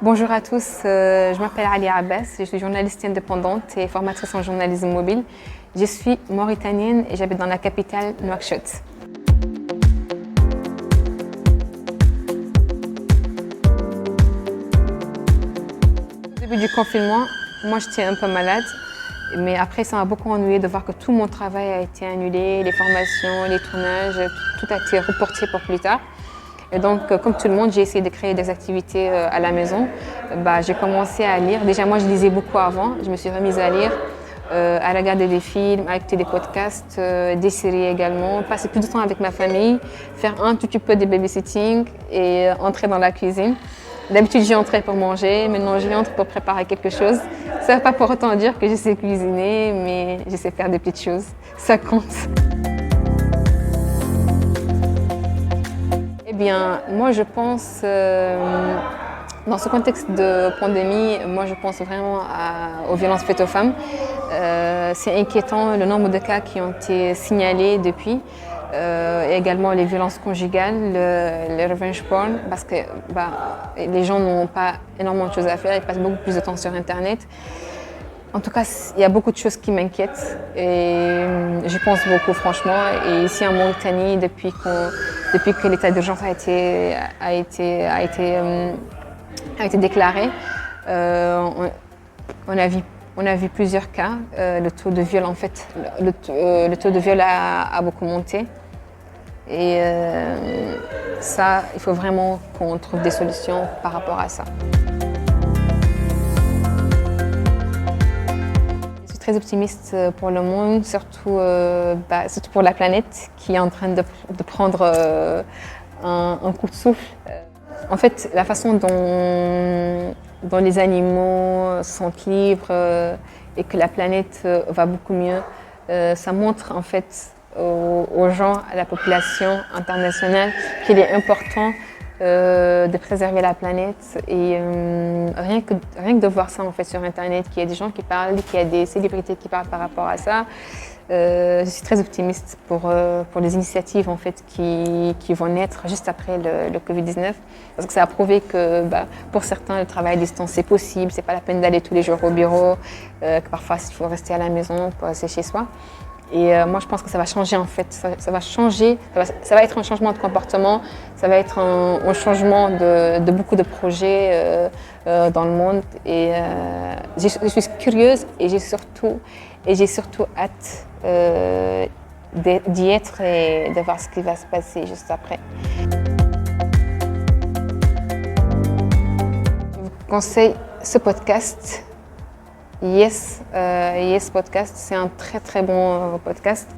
Bonjour à tous, je m'appelle Ali Abbas, je suis journaliste indépendante et formatrice en journalisme mobile. Je suis mauritanienne et j'habite dans la capitale Nouakchott. Au début du confinement, moi j'étais un peu malade, mais après ça m'a beaucoup ennuyée de voir que tout mon travail a été annulé, les formations, les tournages, tout a été reporté pour plus tard. Et donc, comme tout le monde, j'ai essayé de créer des activités à la maison. J'ai commencé à lire. Déjà, moi, je lisais beaucoup avant. Je me suis remise à lire, à regarder des films, à écouter des podcasts, des séries également, passer plus de temps avec ma famille, faire un tout petit peu de babysitting et entrer dans la cuisine. D'habitude, j'y entrais pour manger. Maintenant, j'y entre pour préparer quelque chose. Ça ne veut pas pour autant dire que je sais cuisiner, mais je sais faire des petites choses. Ça compte. Eh bien, moi je pense, dans ce contexte de pandémie, moi je pense vraiment aux violences faites aux femmes. C'est inquiétant le nombre de cas qui ont été signalés depuis, et également les violences conjugales, le revenge porn, parce que les gens n'ont pas énormément de choses à faire, ils passent beaucoup plus de temps sur Internet. En tout cas, il y a beaucoup de choses qui m'inquiètent et j'y pense beaucoup franchement. Et ici en Mauritanie, depuis que l'état d'urgence a été déclaré, on a vu plusieurs cas. Le taux de viol, en fait, le taux de viol a beaucoup monté. Et ça, il faut vraiment qu'on trouve des solutions par rapport à ça. Très optimiste pour le monde, surtout pour la planète qui est en train de prendre un coup de souffle. En fait, la façon dont les animaux sont libres et que la planète va beaucoup mieux, ça montre en fait aux gens, à la population internationale qu'il est important de préserver la planète et rien que de voir ça en fait sur Internet, qu'il y a des gens qui parlent, qu'il y a des célébrités qui parlent par rapport à ça, je suis très optimiste pour les initiatives en fait qui vont naître juste après le Covid-19 parce que ça a prouvé que pour certains le travail à distance c'est possible, c'est pas la peine d'aller tous les jours au bureau, que parfois il faut rester à la maison pour rester chez soi. Et moi, je pense que ça va changer en fait. Ça va changer. Ça va être un changement de comportement. Ça va être un changement de beaucoup de projets dans le monde. Et je suis curieuse et j'ai surtout hâte d'y être et de voir ce qui va se passer juste après. Je vous conseille ce podcast. Yes Podcast, c'est un très très bon podcast.